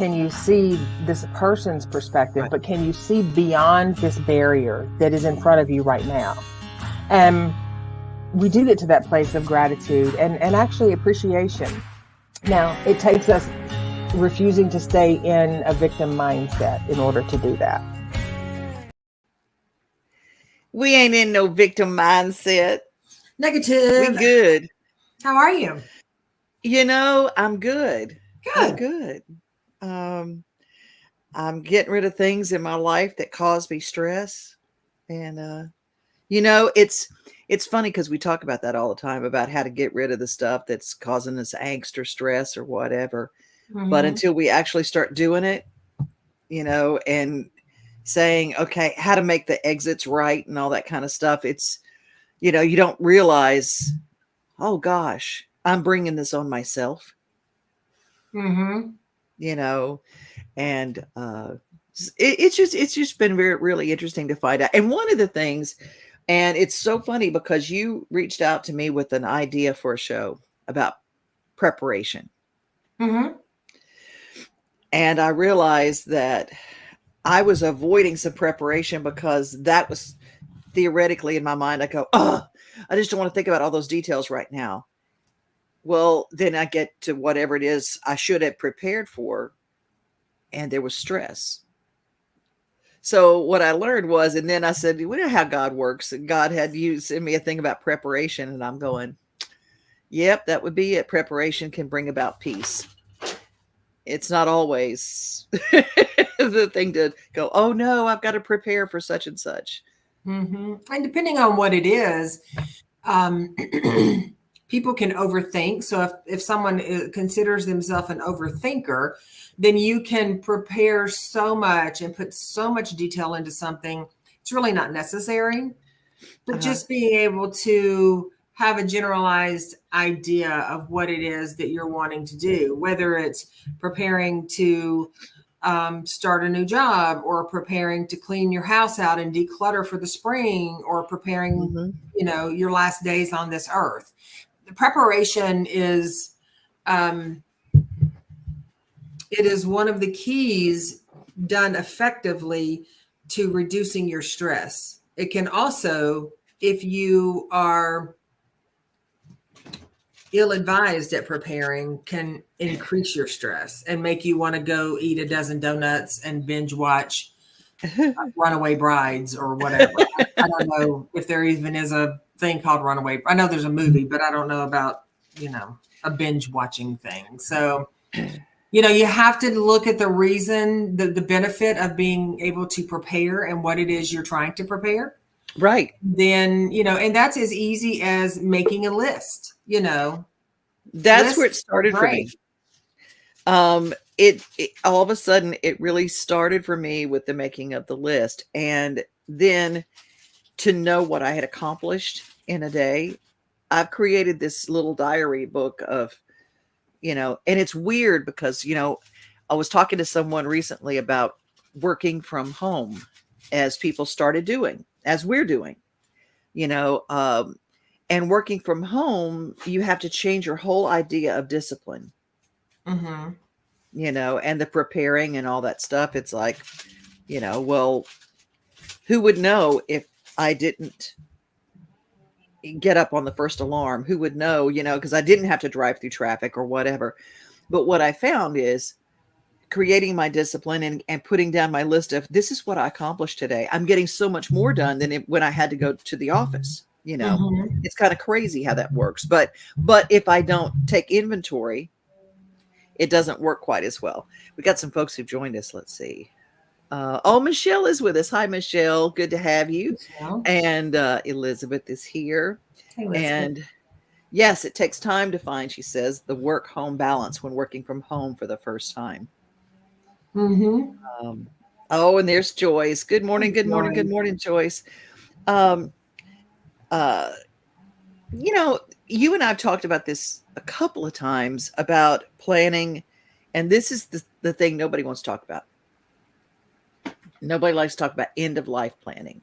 can you see this person's perspective, Right. but can you see beyond this barrier that is in front of you right now? And we do get to that place of gratitude and actually appreciation. Now, it takes us refusing to stay in a victim mindset in order to do that. We ain't in no victim mindset. Negative. We good. How are you? You know, I'm good. Good. I'm good. I'm getting rid of things in my life that cause me stress. And you know, it's funny because we talk about that all the time, about how to get rid of the stuff that's causing us angst or stress or whatever. But until we actually start doing it, you know, and saying, okay, how to make the exits right and all that kind of stuff, it's, you know, you don't realize, oh gosh, I'm bringing this on myself. You know, and it's just been really interesting to find out. And one of the things, and it's so funny because you reached out to me with an idea for a show about preparation. And I realized that I was avoiding some preparation because that was theoretically in my mind. I go, oh, I just don't want to think about all those details right now. Well, then I get to whatever it is I should have prepared for, and there was stress. So what I learned was, and then I said, we know how God works. And God had you send me a thing about preparation, and I'm going, yep, that would be it. Preparation can bring about peace. It's not always the thing to go, oh no, I've got to prepare for such and such. And depending on what it is, people can overthink. So if someone considers themselves an overthinker, then you can prepare so much and put so much detail into something. It's really not necessary, but just being able to have a generalized idea of what it is that you're wanting to do, whether it's preparing to start a new job, or preparing to clean your house out and declutter for the spring, or preparing, you know, your last days on this earth. The preparation is, it is one of the keys done effectively to reducing your stress. It can also, if you are ill-advised at preparing, can increase your stress and make you want to go eat a dozen donuts and binge watch Runaway Brides or whatever. I don't know if there even is a thing called Runaway. I know there's a movie, but I don't know about, you know, a binge watching thing. So, you know, you have to look at the reason, the benefit of being able to prepare and what it is you're trying to prepare. Right. Then, you know, and that's as easy as making a list, you know. That's where it started for me. It all of a sudden, it really started for me with the making of the list. And then to know what I had accomplished in a day, I've created this little diary book of, you know, and it's weird because, you know, I was talking to someone recently about working from home, as people started doing, as we're doing, you know, and working from home, you have to change your whole idea of discipline, you know, and the preparing and all that stuff. It's like, you know, well, who would know if I didn't get up on the first alarm? Who would know, you know, because I didn't have to drive through traffic or whatever. But what I found is creating my discipline and putting down my list of, this is what I accomplished today. I'm getting so much more done than when I had to go to the office. You know, it's kind of crazy how that works. But if I don't take inventory, it doesn't work quite as well. We got some folks who've joined us. Let's see. Oh, Michelle is with us. Hi, Michelle. Good to have you. Michelle. And Elizabeth is here. Hey, Elizabeth. And yes, it takes time to find, she says, the work-home balance when working from home for the first time. Oh, and there's Joyce. Good morning. Good morning. Good morning, Joyce. You know, you and I have talked about this a couple of times about planning, and this is the thing nobody wants to talk about. Nobody likes to talk about end of life planning.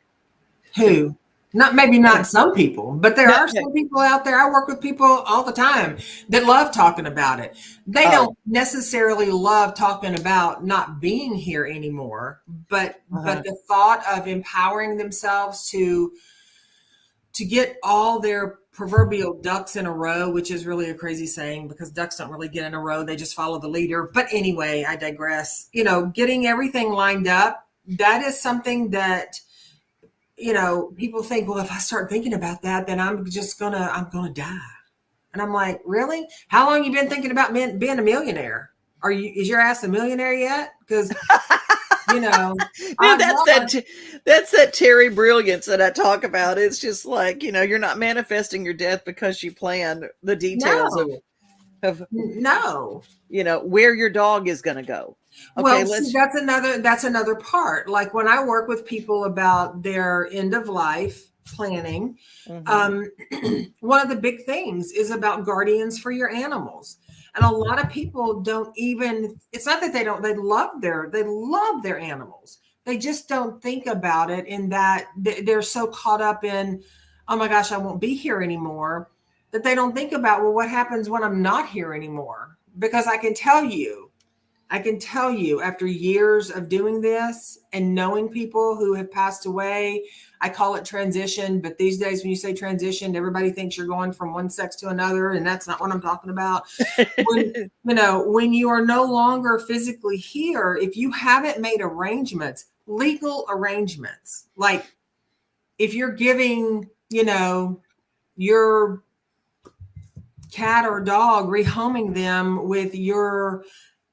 Who? Maybe not some people, but there No, are some people out there. I work with people all the time that love talking about it. They oh, don't necessarily love talking about not being here anymore, but uh-huh. the thought of empowering themselves to get all their proverbial ducks in a row, which is really a crazy saying because ducks don't really get in a row. They just follow the leader. But anyway, I digress. Getting everything lined up, that is something that, people think, well, if I start thinking about that, then I'm going to die. And I'm like, really? How long you been thinking about being a millionaire? Is your ass a millionaire yet? Because, Man, odds are, that's that Teri brilliance that I talk about. It's just like, you're not manifesting your death because you plan the details no, of no. where your dog is going to go. Okay, Well, see, that's another part. Like when I work with people about their end of life planning, Mhm. one of the big things is about guardians for your animals. And a lot of people don't even, it's not that they love their animals. They just don't think about it in that they're so caught up in, oh my gosh, I won't be here anymore, that they don't think about, well, what happens when I'm not here anymore? Because I can tell you after years of doing this and knowing people who have passed away, I call it transition. But these days, when you say transition, everybody thinks you're going from one sex to another. And that's not what I'm talking about. When you are no longer physically here, if you haven't made arrangements, legal arrangements, like if you're giving, your cat or dog, rehoming them with your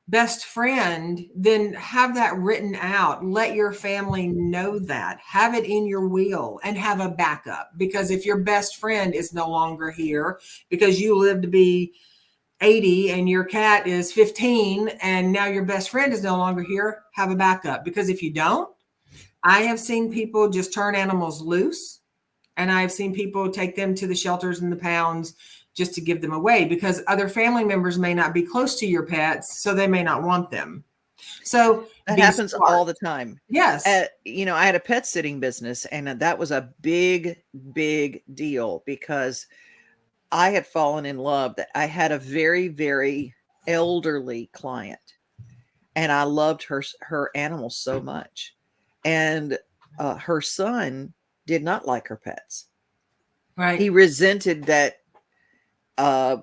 best friend, then have that written out. Let your family know that. Have it in your will and have a backup. Because if your best friend is no longer here because you live to be 80 and your cat is 15 and now your best friend is no longer here, have a backup. Because if you don't, I have seen people just turn animals loose, and I've seen people take them to the shelters and the pounds just to give them away because other family members may not be close to your pets, so they may not want them. So That be happens all smart. the time. Yes. I had a pet sitting business, and that was a big, big deal because I had fallen in love. That I had a very, very elderly client, and I loved her animals so much. And her son did not like her pets. He Right. resented that uh,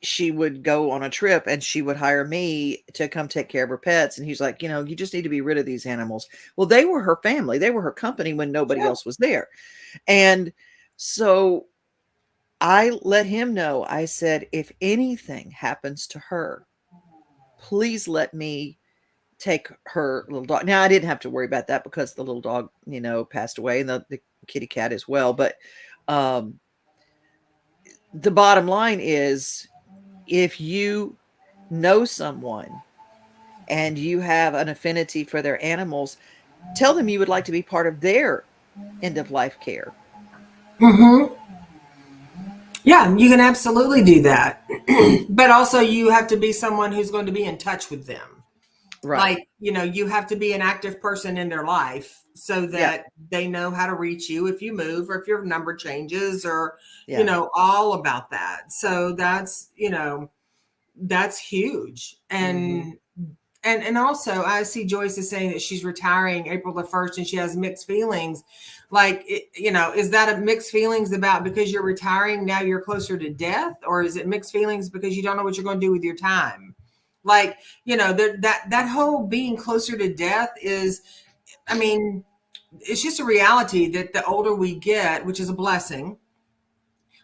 she would go on a trip and she would hire me to come take care of her pets. And he's like, you just need to be rid of these animals. Well, they were her family. They were her company when nobody Sure. else was there. And so I let him know, I said, if anything happens to her, please let me take her little dog. Now, I didn't have to worry about that because the little dog, passed away, and the kitty cat as well. But um, the bottom line is, if you know someone and you have an affinity for their animals, tell them you would like to be part of their end of life care. Mm-hmm. Yeah, you can absolutely do that. But also you have to be someone who's going to be in touch with them. Right. Like, you have to be an active person in their life so Yeah. that they know how to reach you if you move or if your number changes or, Yeah. all about that. So that's huge. Hmm. And also I see Joyce is saying that she's retiring April the 1st and she has mixed feelings. Like, is that a mixed feelings about because you're retiring, now you're closer to death? Or is it mixed feelings because you don't know what you're going to do with your time? Like, that whole being closer to death is, I mean, it's just a reality that the older we get, which is a blessing,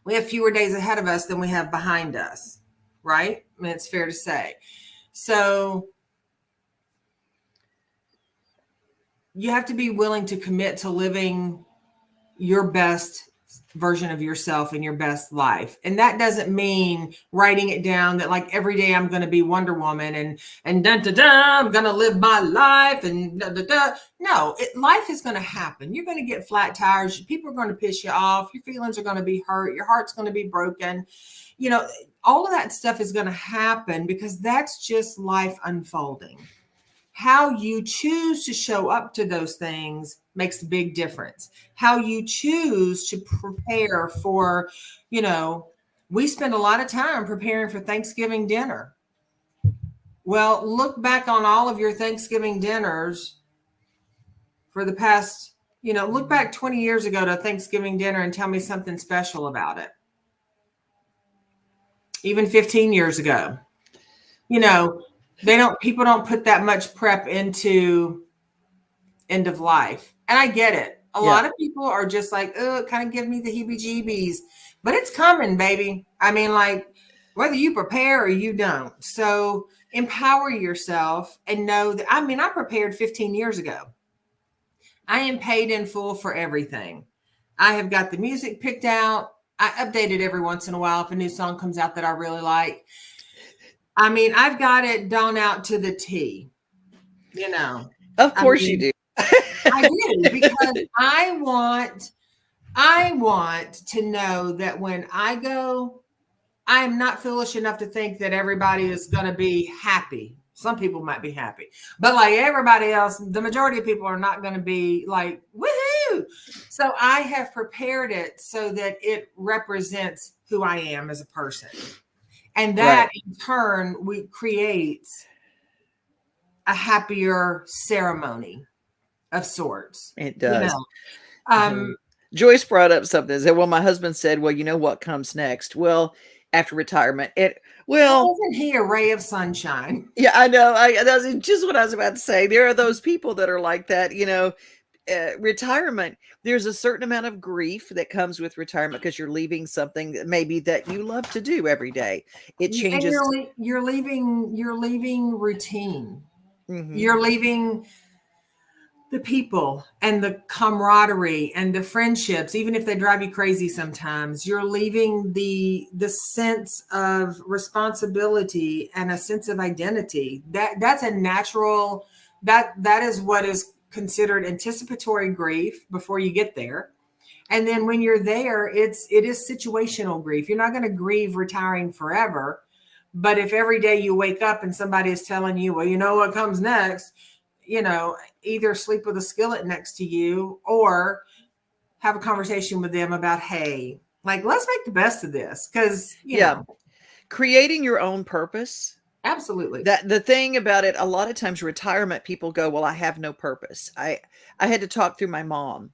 we have fewer days ahead of us than we have behind us. Right? I mean, it's fair to say. So you have to be willing to commit to living your best version of yourself in your best life. And that doesn't mean writing it down that like every day I'm going to be Wonder Woman and dun, dun, dun, I'm going to live my life and da, da, da. No, life is going to happen. You're going to get flat tires. People are going to piss you off. Your feelings are going to be hurt. Your heart's going to be broken. All of that stuff is going to happen because that's just life unfolding. how you choose to show up to those things makes a big difference. How you choose to prepare for, we spend a lot of time preparing for Thanksgiving dinner. Well, look back on all of your Thanksgiving dinners for the past, look back 20 years ago to Thanksgiving dinner and tell me something special about it. Even 15 years ago. People don't put that much prep into end of life. And I get it. A lot of people are just like, oh, it kind of give me the heebie-jeebies, but it's coming, baby. I mean, like, whether you prepare or you don't. So empower yourself and know that, I prepared 15 years ago. I am paid in full for everything. I have got the music picked out. I update it every once in a while if a new song comes out that I really like. I've got it done out to the T, Of course you do. I do, because I want to know that when I go, I am not foolish enough to think that everybody is going to be happy. Some people might be happy, but like everybody else, the majority of people are not going to be like, woohoo. So I have prepared it so that it represents who I am as a person. And that in turn, we create a happier ceremony of sorts. It does. Joyce brought up something. Said, well, my husband said, well, you know what comes next? Well, after retirement, isn't he a ray of sunshine? Yeah, I know. That's just what I was about to say. There are those people that are like that, retirement. There's a certain amount of grief that comes with retirement because you're leaving something that maybe that you love to do every day. It changes. And you're leaving routine. Mm-hmm. You're leaving the people and the camaraderie and the friendships, even if they drive you crazy sometimes. You're leaving the sense of responsibility and a sense of identity. That's a natural, that is what is considered anticipatory grief before you get there. And then when you're there, it is situational grief. You're not going to grieve retiring forever. But if every day you wake up and somebody is telling you, well, you know what comes next, either sleep with a skillet next to you or have a conversation with them about, hey, like, let's make the best of this. Because, creating your own purpose. Absolutely. That the thing about it, a lot of times retirement people go, well, I have no purpose. I had to talk through my mom.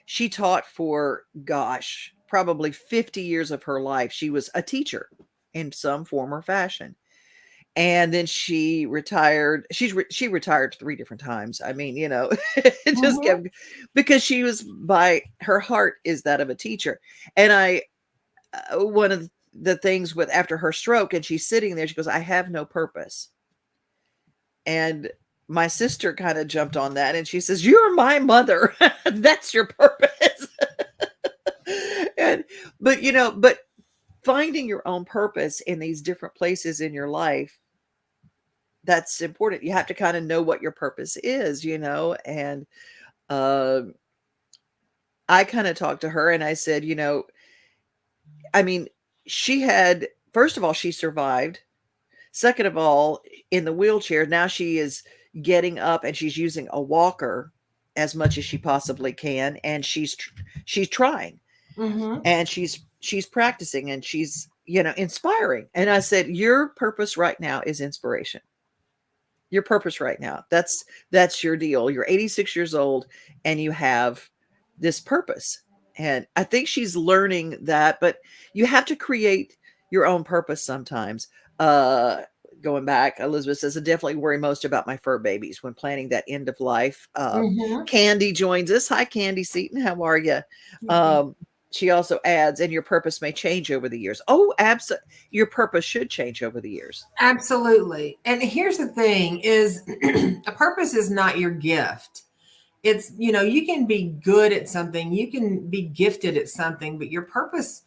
She taught for, probably 50 years of her life. She was a teacher in some form or fashion. And then she retired. She retired 3 different times. It just kept, because she was, by her heart is that of a teacher. And one of the things with, after her stroke, and she's sitting there, she goes, I have no purpose. And my sister kind of jumped on that and she says, you're my mother. That's your purpose. But finding your own purpose in these different places in your life, that's important. You have to kind of know what your purpose is, and I kind of talked to her and I said, she had, first of all, she survived. Second of all, in the wheelchair, now she is getting up and she's using a walker as much as she possibly can. And she's trying, and she's practicing, and she's, inspiring. And I said, your purpose right now is inspiration. Your purpose right now. That's your deal. You're 86 years old and you have this purpose. And I think she's learning that, but you have to create your own purpose sometimes. Going back, Elizabeth says, I definitely worry most about my fur babies when planning that end of life. Candy joins us. Hi, Candy Seaton. How are you? She also adds, and your purpose may change over the years. Oh, absolutely. Your purpose should change over the years. Absolutely. And here's the thing is a purpose is not your gift. It's, you can be good at something, you can be gifted at something, but your purpose,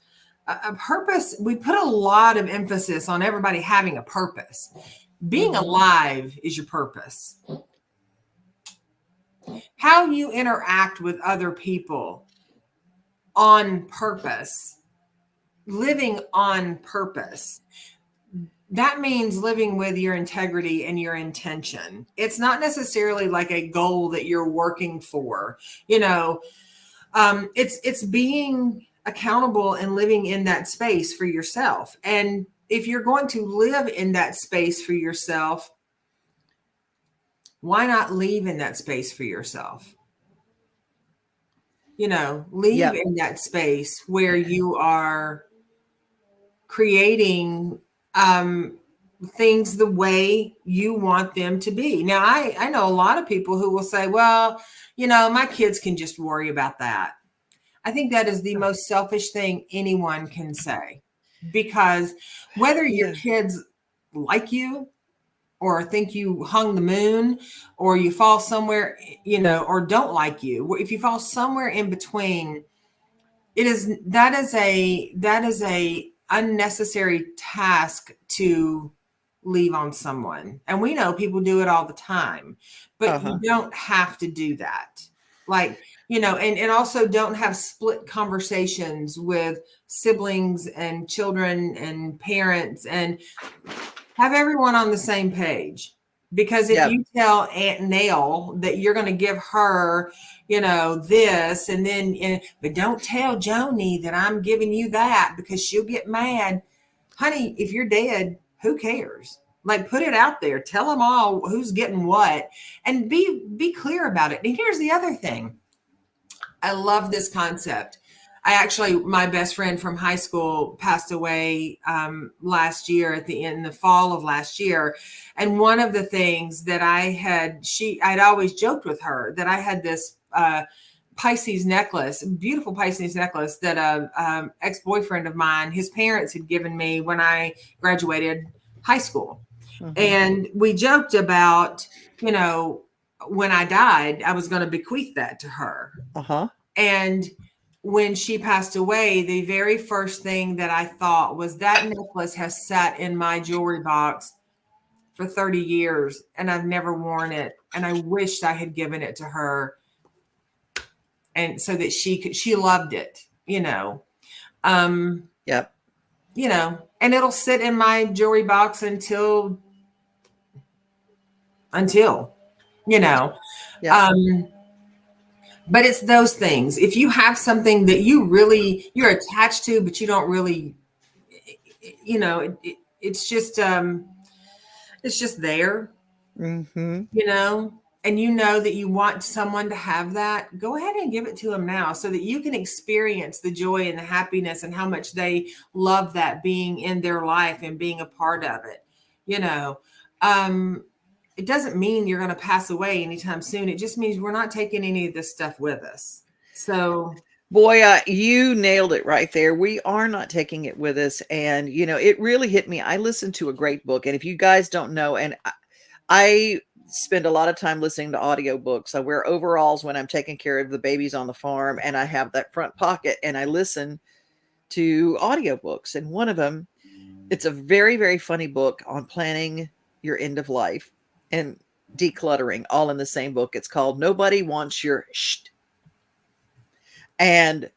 we put a lot of emphasis on everybody having a purpose. Being alive is your purpose. How you interact with other people on purpose, living on purpose. that means living with your integrity and your intention. It's not necessarily like a goal that you're working for, you know. It's being accountable and living in that space for yourself. And if you're going to live in that space for yourself, why not leave in that space for yourself? You know, leave Yep. in that space where you are creating things the way you want them to be. Now, I know a lot of people who will say, well, you know, my kids can just worry about that. I think that is the most selfish thing anyone can say, because whether your Yeah. kids like you or think you hung the moon, or you fall somewhere, you know, or don't like you, if you fall somewhere in between, that is a unnecessary task to leave on someone. And we know people do it all the time, but you don't have to do that. Like, you know, and also don't have split conversations with siblings and children and parents, and have everyone on the same page. Because if Yep. you tell Aunt Nell that you're going to give her, you know, this, and then, but don't tell Joni that I'm giving you that because she'll get mad. Honey, if you're dead, who cares? Like, put it out there. Tell them all who's getting what, and be clear about it. And here's the other thing. I love this concept. My best friend from high school passed away last year in the fall of last year. And one of the things that I'd always joked with her that I had this Pisces necklace, beautiful Pisces necklace that a ex-boyfriend of mine, his parents had given me when I graduated high school. Mm-hmm. And we joked about, you know, when I died, I was going to bequeath that to her. And when she passed away, the very first thing that I thought was that necklace has sat in my jewelry box for 30 years and I've never worn it. And I wished I had given it to her. And so that she loved it, you know. Yep. You know, and it'll sit in my jewelry box until, you know. Yep. But it's those things. If you have something that you're attached to, but you don't really, you know, it's just there, Mm-hmm. you know, and you know that you want someone to have that, go ahead and give it to them now so that you can experience the joy and the happiness and how much they love that being in their life and being a part of it, you know. It doesn't mean you're going to pass away anytime soon. It just means we're not taking any of this stuff with us. So, boy, you nailed it right there. We are not taking it with us. And, you know, it really hit me. I listened to a great book. And if you guys don't know, and I spend a lot of time listening to audiobooks. I wear overalls when I'm taking care of the babies on the farm, and I have that front pocket, and I listen to audiobooks. And one of them, it's a very, very funny book on planning your end of life and decluttering, all in the same book. It's called Nobody Wants Your Shh. And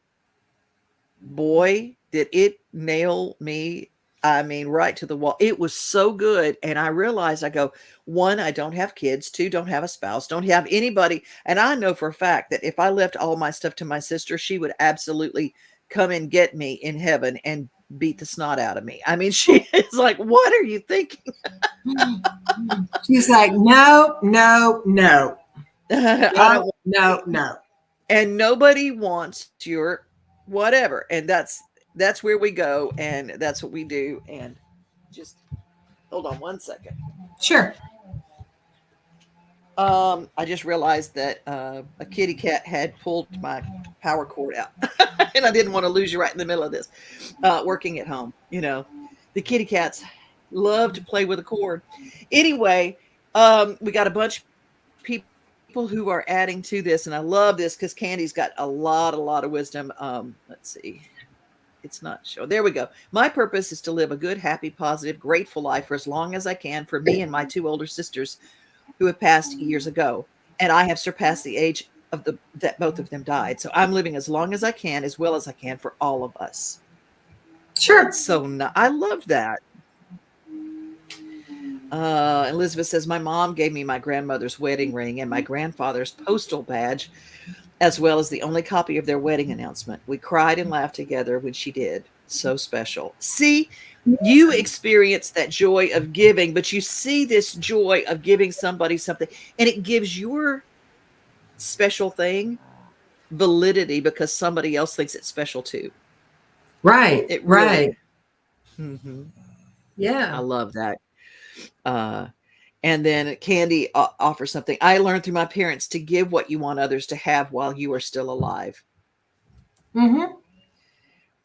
boy, did it nail me. I mean, right to the wall. It was so good. And I realized, I go, one, I don't have kids. Two, don't have a spouse, don't have anybody. And I know for a fact that if I left all my stuff to my sister, she would absolutely come and get me in heaven and beat the snot out of me. I mean, she is like, what are you thinking? She's like, no. No. And nobody wants your whatever. And that's where we go. And that's what we do. And just hold on one second. Sure. I just realized that a kitty cat had pulled my power cord out. And I didn't want to lose you right in the middle of this. Working at home, you know, the kitty cats love to play with a cord. Anyway, we got a bunch of people who are adding to this, and I love this because Candy's got a lot of wisdom. Let's see. It's not sure. There we go. My purpose is to live a good, happy, positive, grateful life for as long as I can for me and my two older sisters who have passed years ago. And I have surpassed the age of that both of them died. So I'm living as long as I can, as well as I can for all of us. Sure. So I love that. Elizabeth says, my mom gave me my grandmother's wedding ring and my grandfather's postal badge, as well as the only copy of their wedding announcement. We cried and laughed together when she did. So special. See, you experience that joy of giving, but you see this joy of giving somebody something, and it gives your special thing validity because somebody else thinks it's special too. Right. It Right. really, Mhm. I Yeah. love that. And then Candy offers something. I learned through my parents to give what you want others to have while you are still alive. Mm-hmm.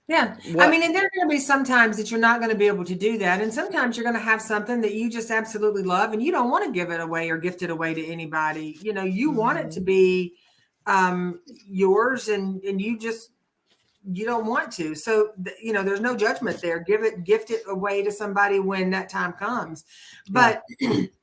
Yeah. I What? mean, and there are going to be some times that you're not going to be able to do that. And sometimes you're going to have something that you just absolutely love and you don't want to give it away or gift it away to anybody. You know, you want it to be yours and you don't want to. So, you know, there's no judgment there. Gift it away to somebody when that time comes. But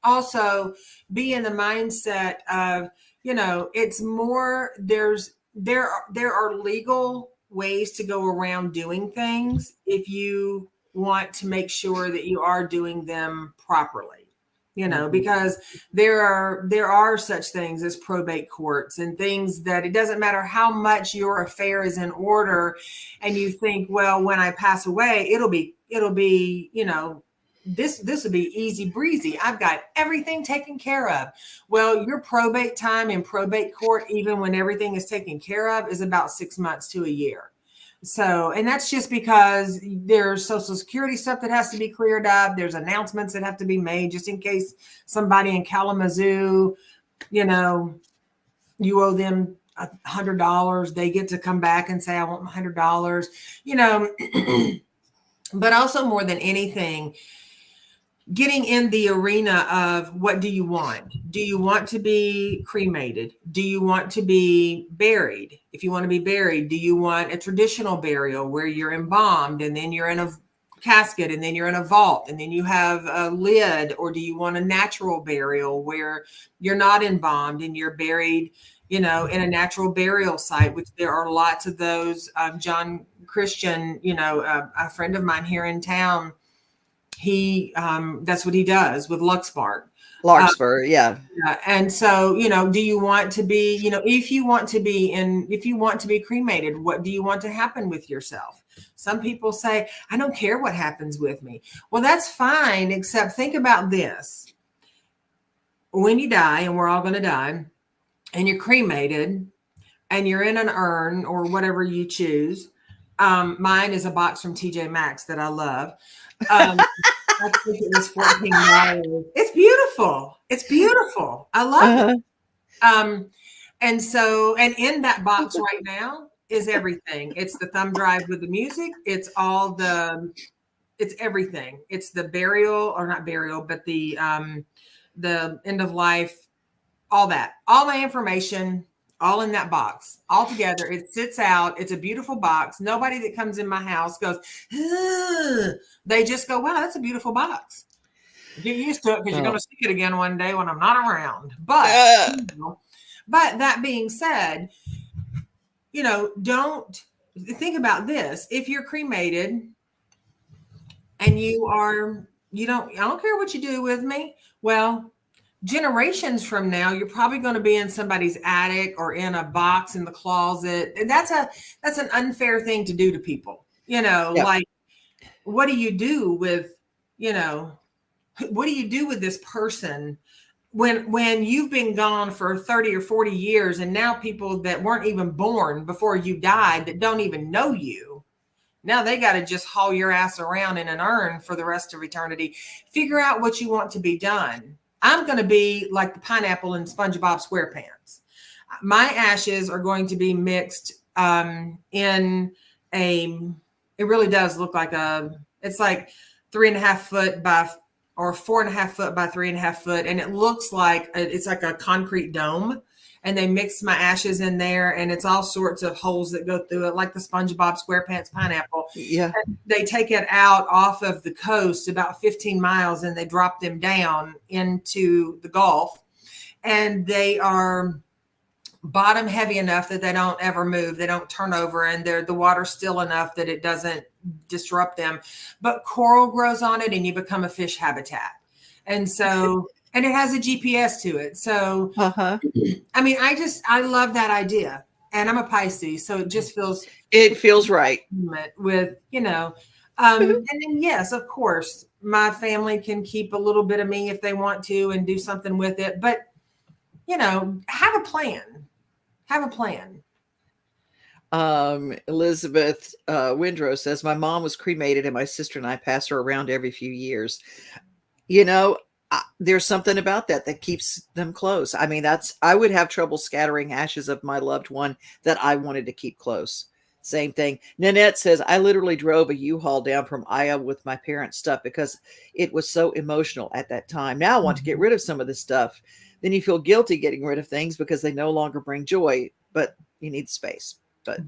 also be in the mindset of, you know, it's more, there are legal ways to go around doing things if you want to make sure that you are doing them properly. You know, because there are such things as probate courts and things that it doesn't matter how much your affair is in order and you think, well, when I pass away, it'll be, you know, this will be easy breezy. I've got everything taken care of. Well, your probate time in probate court, even when everything is taken care of, is about 6 months to a year. So, and that's just because there's Social Security stuff that has to be cleared up. There's announcements that have to be made just in case somebody in Kalamazoo, you know, you owe them $100. They get to come back and say, I want $100, you know, but also more than anything, getting in the arena of what do you want? Do you want to be cremated? Do you want to be buried? If you want to be buried, do you want a traditional burial where you're embalmed and then you're in a casket and then you're in a vault and then you have a lid? Or do you want a natural burial where you're not embalmed and you're buried, you know, in a natural burial site, which there are lots of those. John Christian, you know, a friend of mine here in town, he that's what he does with Larkspur. Yeah. And so, you know, do you want to be, you know, if you want to be cremated, what do you want to happen with yourself? Some people say, I don't care what happens with me. Well, that's fine, except think about this. When you die, and we're all going to die, and you're cremated and you're in an urn or whatever you choose. Mine is a box from TJ Maxx that I love. I think it was $14. It's beautiful. It's beautiful. I love it. And so, and in that box right now is everything. It's the thumb drive with the music. It's everything. It's the burial, or not burial, but the end of life, all that, all my information, all in that box, all together. It sits out. It's a beautiful box. Nobody that comes in my house goes, ugh. They just go, wow, that's a beautiful box. Get used to it because you're going to see it again one day when I'm not around. But, but that being said, you know, don't think about this. If you're cremated and I don't care what you do with me. Well, generations from now, you're probably going to be in somebody's attic or in a box in the closet. And that's an unfair thing to do to people. You know, like, what do you do with, you know, what do you do with this person when you've been gone for 30 or 40 years and now people that weren't even born before you died that don't even know you, now they got to just haul your ass around in an urn for the rest of eternity. Figure out what you want to be done. I'm going to be like the pineapple in SpongeBob SquarePants. My ashes are going to be mixed in it really does look like it's like 3.5 foot by, or 4.5 foot by 3.5 foot. And it looks like it's like a concrete dome. And they mix my ashes in there, and it's all sorts of holes that go through it, like the SpongeBob SquarePants pineapple. Yeah. And they take it out off of the coast about 15 miles, and they drop them down into the Gulf. And they are bottom heavy enough that they don't ever move. They don't turn over, and the water's still enough that it doesn't disrupt them. But coral grows on it, and you become a fish habitat. And so, and it has a GPS to it. So, Uh-huh. I mean, I love that idea. And I'm a Pisces, so it just feels It feels right. with, and then yes, of course, my family can keep a little bit of me if they want to and do something with it. But, have a plan. Have a plan. Elizabeth Windrow says, my mom was cremated and my sister and I pass her around every few years. There's something about that keeps them close. I mean, I would have trouble scattering ashes of my loved one that I wanted to keep close. Same thing. Nanette says, I literally drove a U-Haul down from Iowa with my parents' stuff because it was so emotional at that time. Now I want to get rid of some of this stuff. Then you feel guilty getting rid of things because they no longer bring joy, but you need space. But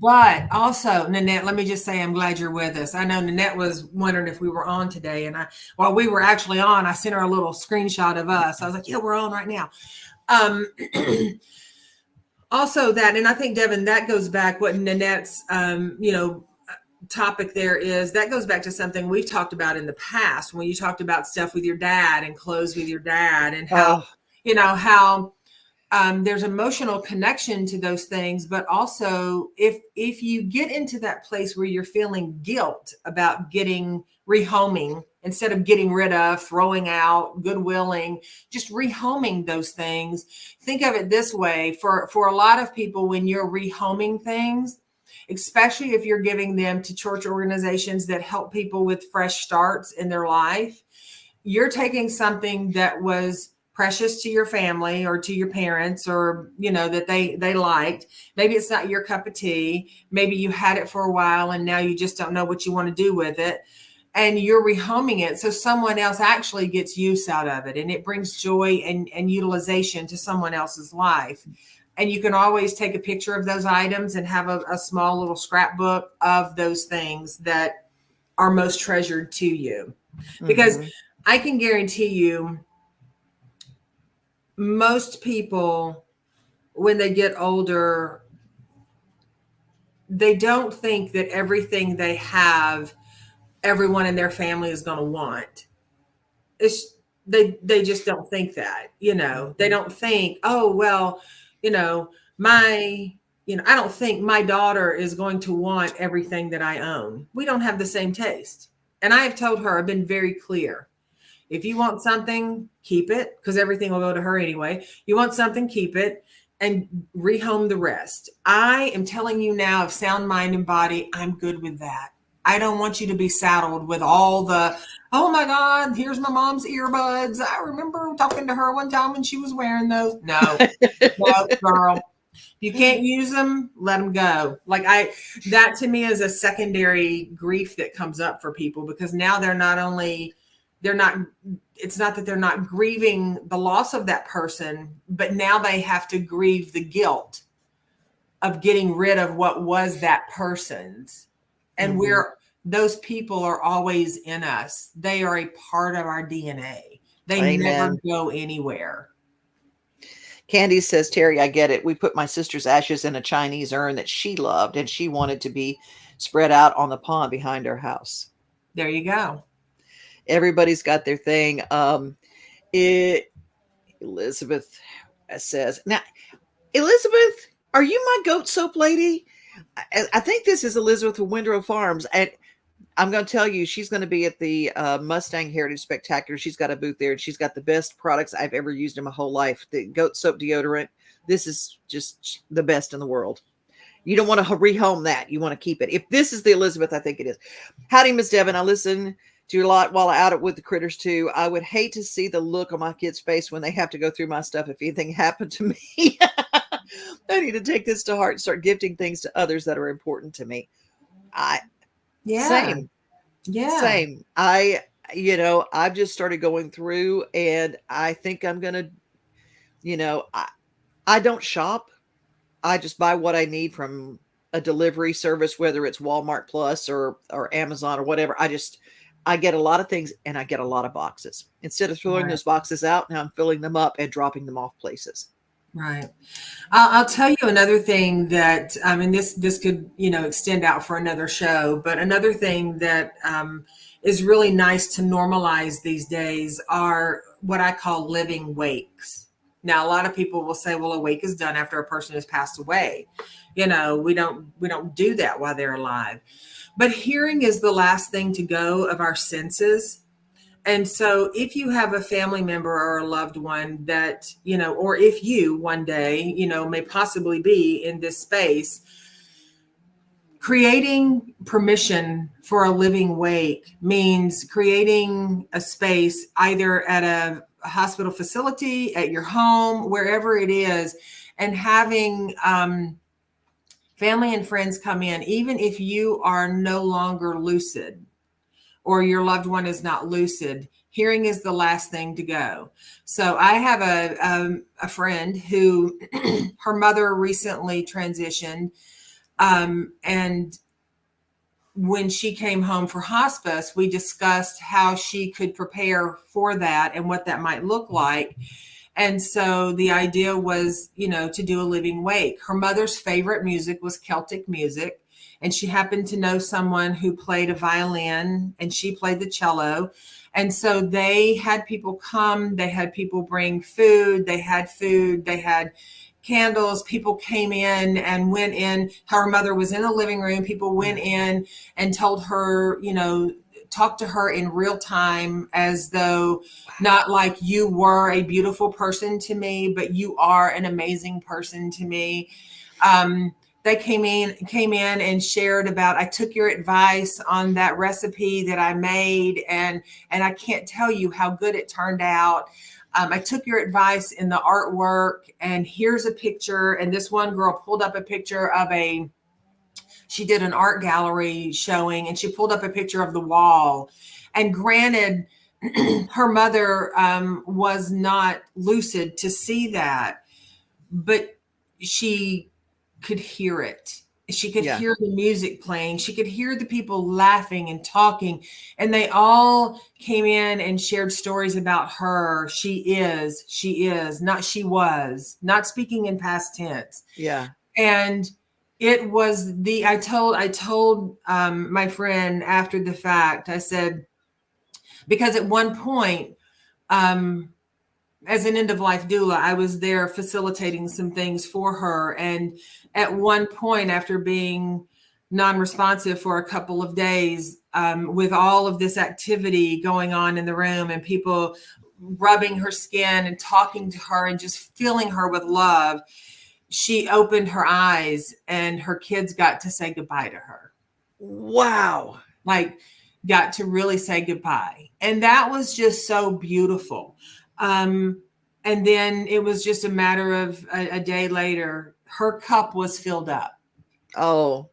also, Nanette, let me just say, I'm glad you're with us. I know Nanette was wondering if we were on today. And while we were actually on, I sent her a little screenshot of us. I was like, yeah, we're on right now. Also that, and I think, Devon, that goes back, what Nanette's, topic there is, that goes back to something we've talked about in the past when you talked about stuff with your dad and clothes with your dad and how, there's emotional connection to those things. But also if you get into that place where you're feeling guilt about rehoming instead of getting rid of, throwing out, goodwilling, just rehoming those things, think of it this way. For a lot of people, when you're rehoming things, especially if you're giving them to church organizations that help people with fresh starts in their life, you're taking something that was precious to your family or to your parents, or, that they liked. Maybe it's not your cup of tea. Maybe you had it for a while and now you just don't know what you want to do with it. And you're rehoming it so someone else actually gets use out of it. And it brings joy and utilization to someone else's life. And you can always take a picture of those items and have a small little scrapbook of those things that are most treasured to you. Because I can guarantee you, most people, when they get older, they don't think that everything they have, everyone in their family is going to want. They just don't think that, they don't think, oh, well, I don't think my daughter is going to want everything that I own. We don't have the same taste. And I have told her, I've been very clear. If you want something, keep it, because everything will go to her anyway. You want something, keep it, and rehome the rest. I am telling you now, of sound mind and body, I'm good with that. I don't want you to be saddled with all the, oh my God, here's my mom's earbuds. I remember talking to her one time when she was wearing those. No, girl. If you can't use them, let them go. That to me is a secondary grief that comes up for people, because now it's not that they're not grieving the loss of that person, but now they have to grieve the guilt of getting rid of what was that person's. And those people are always in us. They are a part of our DNA. They never go anywhere. Candy says, Teri, I get it. We put my sister's ashes in a Chinese urn that she loved, and she wanted to be spread out on the pond behind our house. There you go. Everybody's got their thing. Elizabeth says, now, Elizabeth, are you my goat soap lady? I think this is Elizabeth with Windrow Farms. And I'm going to tell you, she's going to be at the Mustang Heritage Spectacular. She's got a booth there, and she's got the best products I've ever used in my whole life. The goat soap deodorant. This is just the best in the world. You don't want to rehome that. You want to keep it. If this is the Elizabeth, I think it is. Howdy, Miss Devon. I listen to you a lot while out with the critters too. I would hate to see the look on my kids' face when they have to go through my stuff if anything happened to me. I need to take this to heart and start gifting things to others that are important to me. Same. I've just started going through, and I think I'm going to, I don't shop. I just buy what I need from a delivery service, whether it's Walmart Plus or Amazon or whatever. I get a lot of things, and I get a lot of boxes. Instead of throwing those boxes out, now I'm filling them up and dropping them off places. Right. I'll tell you another thing that, and this could, extend out for another show, but another thing that is really nice to normalize these days are what I call living wakes. Now, a lot of people will say, well, a wake is done after a person has passed away. We don't do that while they're alive. But hearing is the last thing to go of our senses. And so if you have a family member or a loved one that, or if you one day, may possibly be in this space, creating permission for a living wake means creating a space either at a hospital facility, at your home, wherever it is, and having family and friends come in, even if you are no longer lucid or your loved one is not lucid. Hearing is the last thing to go. So I have a friend who her mother recently transitioned. And when she came home for hospice, we discussed how she could prepare for that and what that might look like. And so the idea was, to do a living wake. Her mother's favorite music was Celtic music. And she happened to know someone who played a violin and she played the cello. And so they had people come, they had people bring food, they had candles. People came in and went in. Her mother was in the living room. People went in and told her, talked to her in real time, as though not like you were a beautiful person to me, but you are an amazing person to me. They came in and shared about, I took your advice on that recipe that I made, and I can't tell you how good it turned out. I took your advice in the artwork, and here's a picture. And this one girl pulled up a picture of she did an art gallery showing, and she pulled up a picture of the wall. And granted, her mother was not lucid to see that, but she could hear it. She could hear the music playing. She could hear the people laughing and talking. And they all came in and shared stories about her. She is, not she was, not speaking in past tense. Yeah. And it was I told my friend after the fact, I said, because at one point, as an end of life doula, I was there facilitating some things for her. And at one point, after being non-responsive for a couple of days, with all of this activity going on in the room and people rubbing her skin and talking to her and just filling her with love, she opened her eyes and her kids got to say goodbye to her. Wow. Like, got to really say goodbye. And that was just so beautiful. And then it was just a matter of a day later, her cup was filled up. Oh,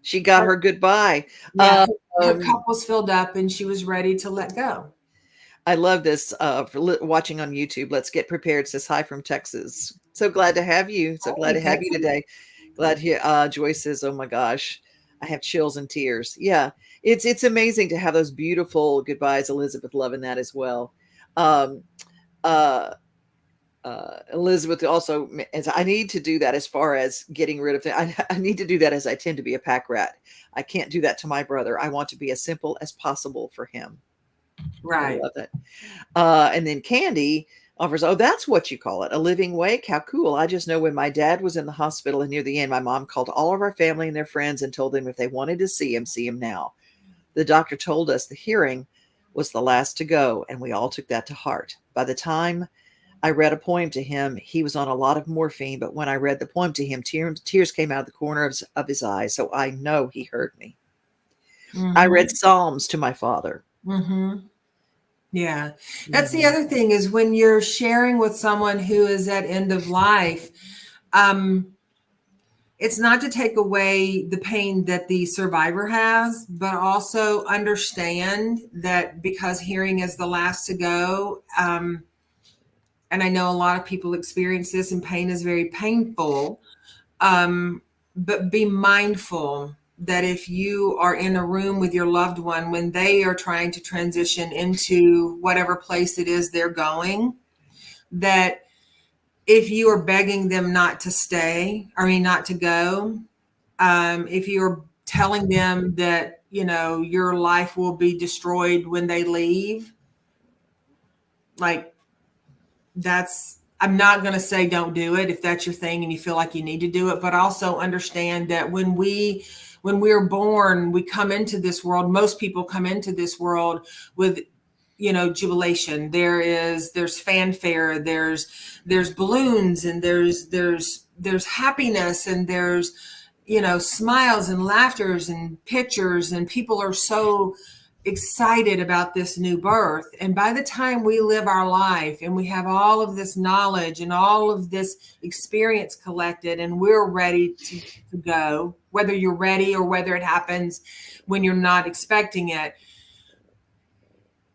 she got her goodbye. Yeah, her cup was filled up and she was ready to let go. I love this for watching on YouTube. Let's Get Prepared says hi from Texas. So glad to have you. So glad to have you today. Glad to hear. Joyce says, oh my gosh, I have chills and tears. Yeah, it's amazing to have those beautiful goodbyes. Elizabeth loving that as well. Elizabeth also, as I need to do that as far as getting rid of things. I need to do that, as I tend to be a pack rat. I can't do that to my brother. I want to be as simple as possible for him. Right. I love that. And then Candy offers, oh, that's what you call it, a living wake. How cool. I just know when my dad was in the hospital and near the end, my mom called all of our family and their friends and told them if they wanted to see him now. The doctor told us the hearing was the last to go, and we all took that to heart. By the time I read a poem to him, he was on a lot of morphine, but when I read the poem to him, tears came out of the corner of his eyes, so I know he heard me. Mm-hmm. I read Psalms to my father. Mm-hmm. Yeah. That's the other thing, is when you're sharing with someone who is at end of life, it's not to take away the pain that the survivor has, but also understand that because hearing is the last to go, and I know a lot of people experience this, and pain is very painful, but be mindful that if you are in a room with your loved one when they are trying to transition into whatever place it is they're going, that if you are begging them not to stay, not to go, if you're telling them that, your life will be destroyed when they leave, like, I'm not going to say don't do it if that's your thing and you feel like you need to do it, but also understand that when we're born, we come into this world. Most people come into this world with, jubilation. There's fanfare, there's balloons, and there's happiness, and there's, smiles and laughters and pictures, and people are so excited about this new birth. And by the time we live our life and we have all of this knowledge and all of this experience collected, and we're ready to go, whether you're ready or whether it happens when you're not expecting it,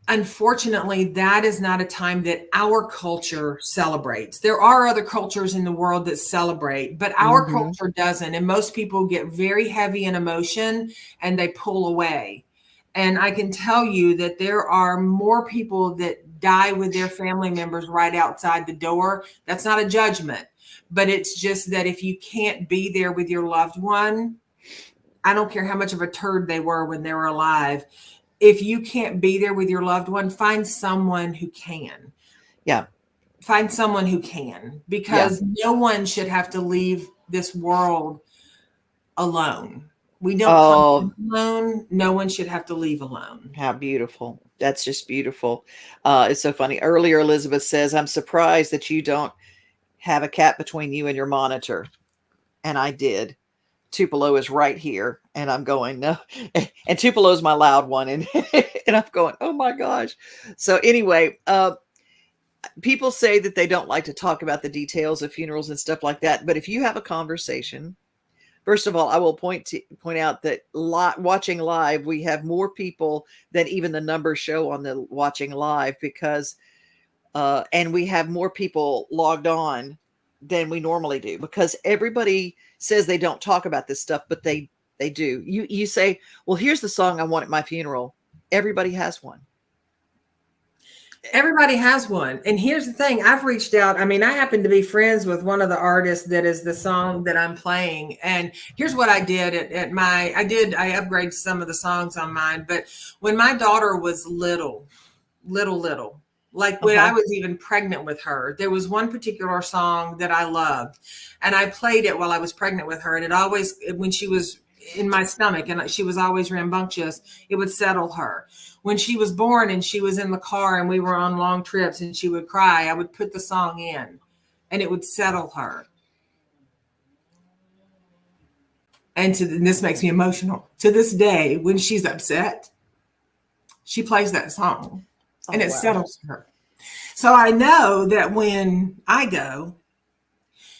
unfortunately, that is not a time that our culture celebrates. There are other cultures in the world that celebrate, but our culture doesn't. And most people get very heavy in emotion and they pull away. And I can tell you that there are more people that die with their family members right outside the door. That's not a judgment, but it's just that if you can't be there with your loved one, I don't care how much of a turd they were when they were alive. If you can't be there with your loved one, find someone who can. Yeah. Find someone who can, because no one should have to leave this world alone. We don't come alone. No one should have to leave alone. How beautiful. That's just beautiful. It's so funny. Earlier, Elizabeth says, I'm surprised that you don't have a cat between you and your monitor. And I did. Tupelo is right here. And I'm going, no. And Tupelo is my loud one. And, and I'm going, oh my gosh. So anyway, people say that they don't like to talk about the details of funerals and stuff like that. But if you have a conversation, first of all, I will point out that watching live, we have more people than even the numbers show on the watching live, because, and we have more people logged on than we normally do, because everybody says they don't talk about this stuff, but they do. You say, well, here's the song I want at my funeral. Everybody has one. Everybody has one. And here's the thing. I've reached out. I happen to be friends with one of the artists that is the song that I'm playing. And here's what I did I upgraded some of the songs on mine. But when my daughter was little, like when I was even pregnant with her, there was one particular song that I loved. And I played it while I was pregnant with her. And it always, when she was in my stomach and she was always rambunctious, it would settle her. When she was born and she was in the car and we were on long trips and she would cry, I would put the song in and it would settle her. And this makes me emotional. To this day, when she's upset, she plays that song and it settles her. So I know that when I go,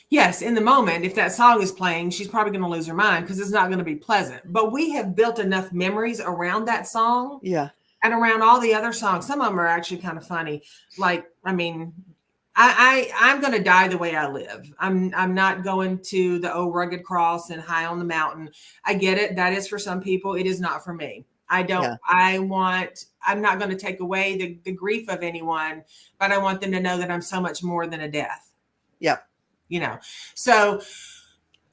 yes, in the moment, if that song is playing, she's probably going to lose her mind because it's not going to be pleasant. But we have built enough memories around that song. Yeah. And around all the other songs. Some of them are actually kind of funny. Like, I'm going to die the way I live. I'm not going to the old rugged cross and high on the mountain. I get it. That is for some people. It is not for me. I'm not going to take away the grief of anyone, but I want them to know that I'm so much more than a death. Yeah. So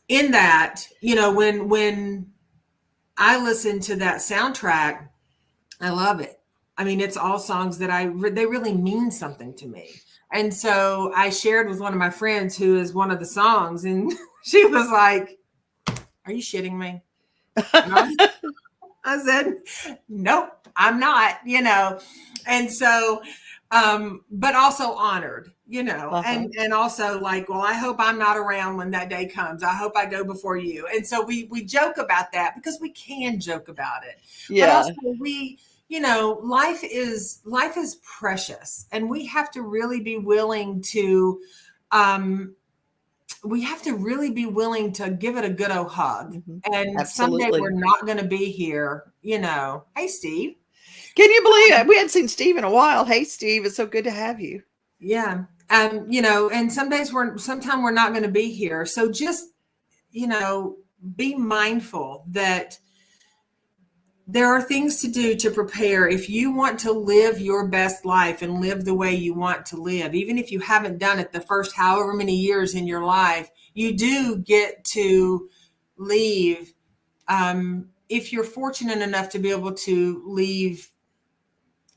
in that, when I listen to that soundtrack, I love it. It's all songs that they really mean something to me. And so I shared with one of my friends who is one of the songs, and she was like, are you shitting me? I said, nope, I'm not, and so, but also honored, and also like, well, I hope I'm not around when that day comes. I hope I go before you. And so we joke about that because we can joke about it. Yeah. But also life is precious, and we have to really be willing to, give it a good old hug. Mm-hmm. And Absolutely. Someday we're not going to be here, Hey, Steve. Can you believe it? We hadn't seen Steve in a while. Hey, Steve, it's so good to have you. Yeah. And sometimes we're not going to be here. So just, be mindful that there are things to do to prepare. If you want to live your best life and live the way you want to live, even if you haven't done it the first however many years in your life, you do get to leave. If you're fortunate enough to be able to leave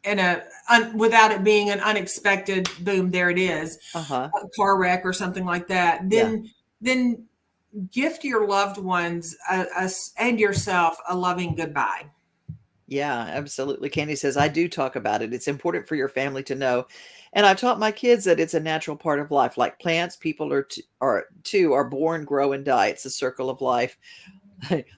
without it being an unexpected boom, there it is, Uh-huh. a car wreck or something like that, then gift your loved ones and yourself a loving goodbye. Yeah, absolutely. Candy says, I do talk about it. It's important for your family to know. And I've taught my kids that it's a natural part of life. Like plants, people are born, grow, and die. It's a circle of life.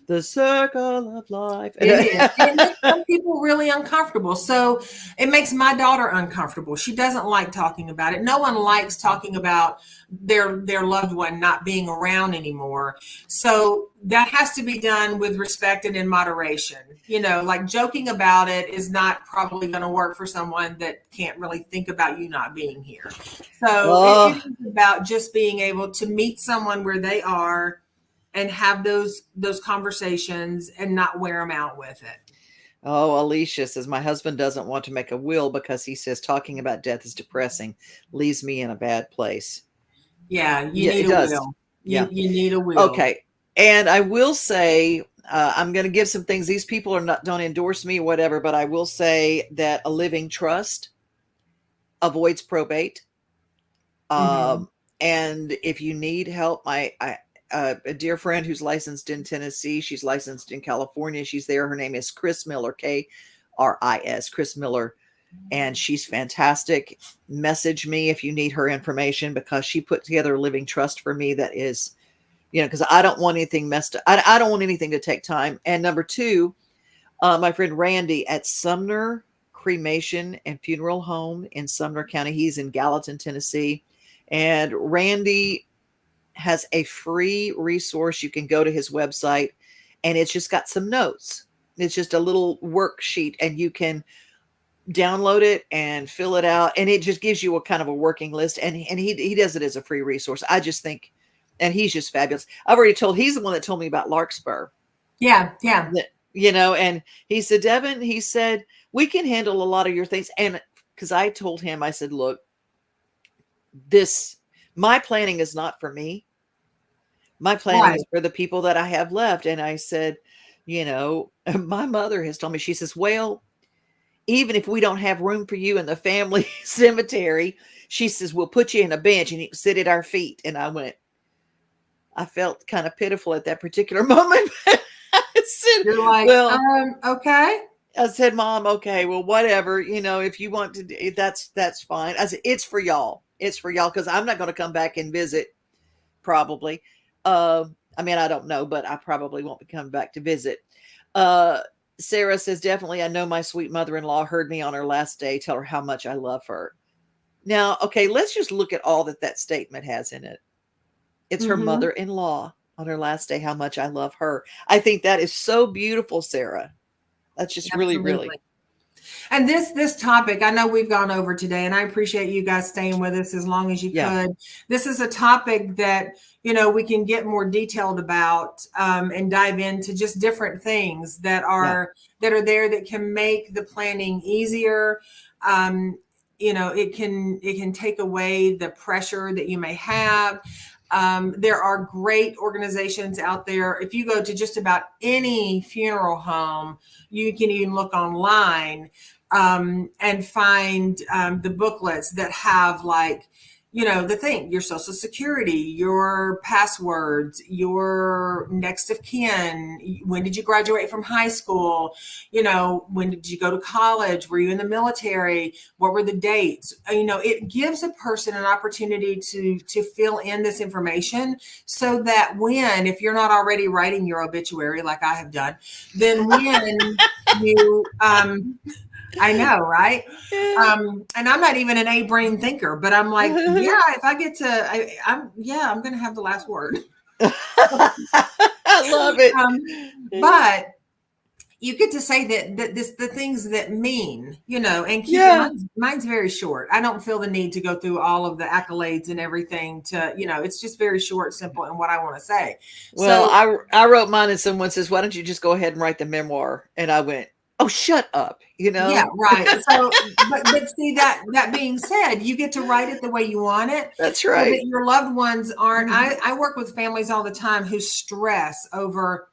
The circle of life. It is. It makes some people really uncomfortable. So it makes my daughter uncomfortable. She doesn't like talking about it. No one likes talking about their loved one not being around anymore. So that has to be done with respect and in moderation. Like joking about it is not probably going to work for someone that can't really think about you not being here. So it is about just being able to meet someone where they are and have those conversations and not wear them out with it. Oh, Alicia says, my husband doesn't want to make a will because he says talking about death is depressing, leaves me in a bad place. Yeah, you need a will. You need a will. Okay. And I will say, I'm going to give some things. These people don't endorse me or whatever, but I will say that a living trust avoids probate. And if you need help, a dear friend who's licensed in Tennessee, she's licensed in California. She's there. Her name is Chris Miller, K-R-I-S, Chris Miller. And she's fantastic. Message me if you need her information, because she put together a living trust for me that is, because I don't want anything messed up. I don't want anything to take time. And number two, my friend Randy at Sumner Cremation and Funeral Home in Sumner County. He's in Gallatin, Tennessee. And Randy has a free resource. You can go to his website and it's just got some notes. It's just a little worksheet and you can download it and fill it out. And it just gives you a kind of a working list. And he does it as a free resource. I just think, and he's just fabulous. He's the one that told me about Larkspur. Yeah. Yeah. And he said, Devon, he said, we can handle a lot of your things. And because I told him, I said, look, my planning is not for me. My planning is for the people that I have left. And I said, my mother has told me, she says, well, even if we don't have room for you in the family cemetery, she says, we'll put you in a bench and you can sit at our feet. And I felt kind of pitiful at that particular moment. I said, you're like, okay. I said, Mom, okay, well, whatever, if you want to, that's fine. I said, it's for y'all. It's for y'all, because I'm not going to come back and visit, probably. I don't know, but I probably won't be coming back to visit. Sarah says, definitely, I know my sweet mother-in-law heard me on her last day tell her how much I love her. Now, okay, let's just look at all that statement has in it. It's her mother-in-law on her last day, how much I love her. I think that is so beautiful, Sarah. That's just really, really. And this topic, I know we've gone over today, and I appreciate you guys staying with us as long as you could. This is a topic that, we can get more detailed about and dive into just different things that are there that can make the planning easier. It can take away the pressure that you may have. There are great organizations out there. If you go to just about any funeral home, you can even look online and find the booklets that have your social security, your passwords, your next of kin, when did you graduate from high school, when did you go to college, were you in the military, what were the dates, it gives a person an opportunity to fill in this information so that if you're not already writing your obituary like I have done, then when you I know, right? And I'm not even an A-brain thinker, but I'm like, if I get to, I'm going to have the last word. I love it. But you get to say the things that mean, and keep Yeah. mine's very short. I don't feel the need to go through all of the accolades and everything it's just very short, simple, and what I want to say. Well, So I wrote mine and someone says, why don't you just go ahead and write the memoir? And I went, oh, shut up, yeah, right. So, but see that being said, you get to write it the way you want it. That's So right. that your loved ones aren't. Mhm. I work with families all the time who stress over,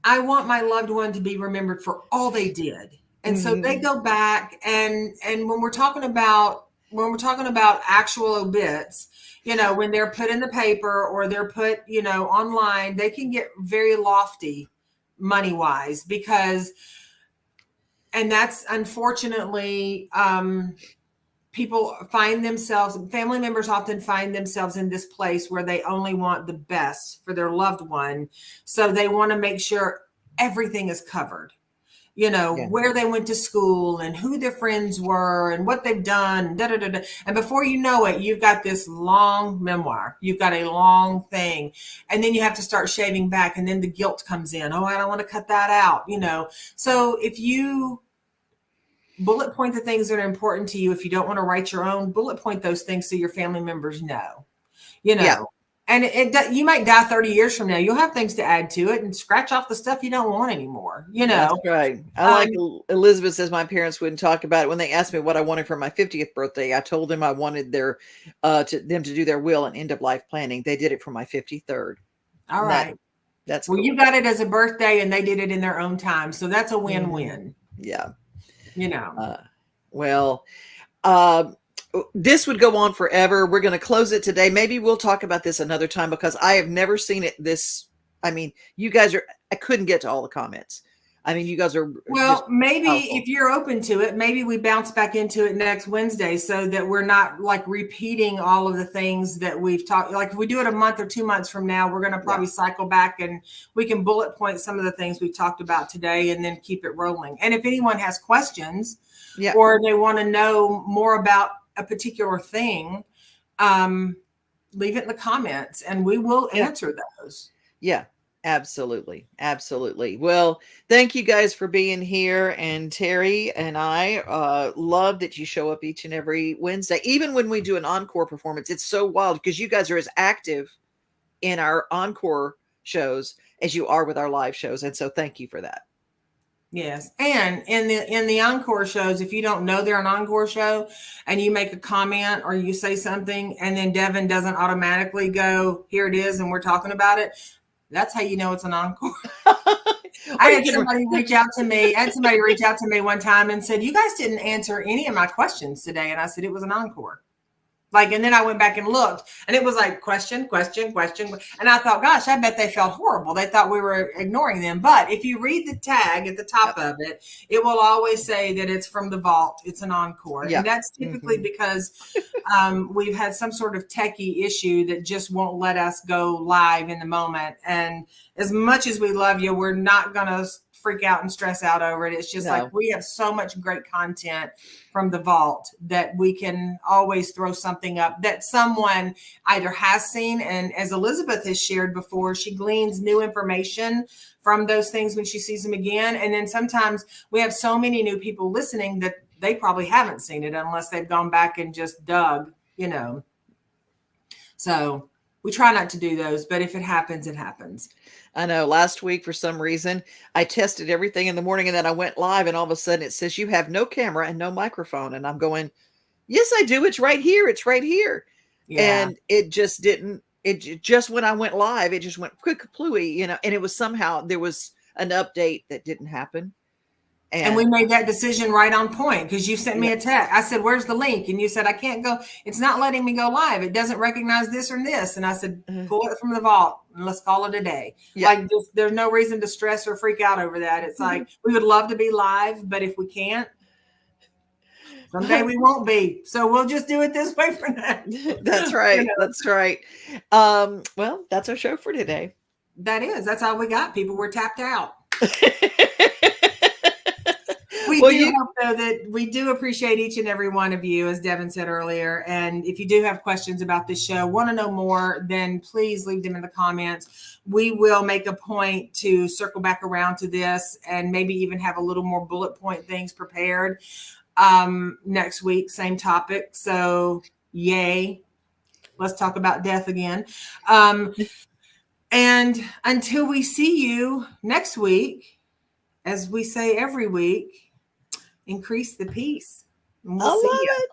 I want my loved one to be remembered for all they did. And so they Mhm. go back and when we're talking about actual obits, when they're put in the paper or they're put, online, they can get very lofty money wise and that's unfortunately people find themselves, family members often find themselves in this place where they only want the best for their loved one. So they want to make sure everything is covered, Yeah. where they went to school and who their friends were and what they've done. Da, da, da, da. And before you know it, you've got this long memoir. You've got a long thing. And then you have to start shaving back. And then the guilt comes in. Oh, I don't want to cut that out, So if you bullet point the things that are important to you, if you don't want to write your own, bullet point those things so your family members know, Yeah. and you might die 30 years from now. You'll have things to add to it and scratch off the stuff you don't want anymore, That's right. I like Elizabeth says my parents wouldn't talk about it. When they asked me what I wanted for my 50th birthday, I told them I wanted them to do their will and end of life planning. They did it for my 53rd. All right. That's well, cool. You got it as a birthday and they did it in their own time. So that's a win-win. Yeah. Well, this would go on forever. We're going to close it today. Maybe we'll talk about this another time because I have never seen it I mean, you guys I couldn't get to all the comments. I mean, you guys are maybe powerful. If you're open to it, maybe we bounce back into it next Wednesday so that we're not like repeating all of the things that we've talked. Like if we do it a month or 2 months from now, we're going to probably cycle back and we can bullet point some of the things we've talked about today and then keep it rolling. And if anyone has questions or they want to know more about a particular thing, leave it in the comments and we will answer those. Yeah, absolutely. Absolutely. Well, thank you guys for being here. And Teri and I love that you show up each and every Wednesday. Even when we do an encore performance, it's so wild because you guys are as active in our encore shows as you are with our live shows. And so thank you for that. Yes. And in the encore shows, if you don't know they're an encore show and you make a comment or you say something and then Devon doesn't automatically go, here it is, and we're talking about it, that's how you know it's an encore. I had somebody reach out to me one time and said, you guys didn't answer any of my questions today. And I said, it was an encore. And then I went back and looked and it was like question. And I thought, gosh, I bet they felt horrible. They thought we were ignoring them. But if you read the tag at the top of it, it will always say that it's from the vault. It's an encore. And that's typically because we've had some sort of techie issue that just won't let us go live in the moment. And as much as we love you, we're not going to freak out and stress out over it. It's just like we have so much great content from the vault that we can always throw something up that someone either has seen, and as Elizabeth has shared before, she gleans new information from those things when she sees them again. And then sometimes we have so many new people listening that they probably haven't seen it unless they've gone back and just dug, So we try not to do those, but if it happens, it happens. I know last week, for some reason, I tested everything in the morning and then I went live and all of a sudden it says you have no camera and no microphone. And I'm going, yes, I do. It's right here. It's right here. Yeah. And it just didn't, just when I went live, it just went quick plooey, and it was somehow there was an update that didn't happen. And we made that decision right on point because you sent me a text. I said, where's the link? And you said, I can't go. It's not letting me go live. It doesn't recognize this or this. And I said, pull it from the vault and let's call it a day. Like there's no reason to stress or freak out over that. It's like, we would love to be live, but if we can't, someday we won't be. So we'll just do it this way for now. That's right. That's right. Well, that's our show for today. That's all we got, people. We're tapped out. we Well, do you- hope, though, that we do appreciate each and every one of you, as Devon said earlier. And if you do have questions about this show, want to know more, then please leave them in the comments. We will make a point to circle back around to this and maybe even have a little more bullet point things prepared next week, same topic. So yay. Let's talk about death again. And until we see you next week, as we say every week, increase the peace. And I we'll see love you. it.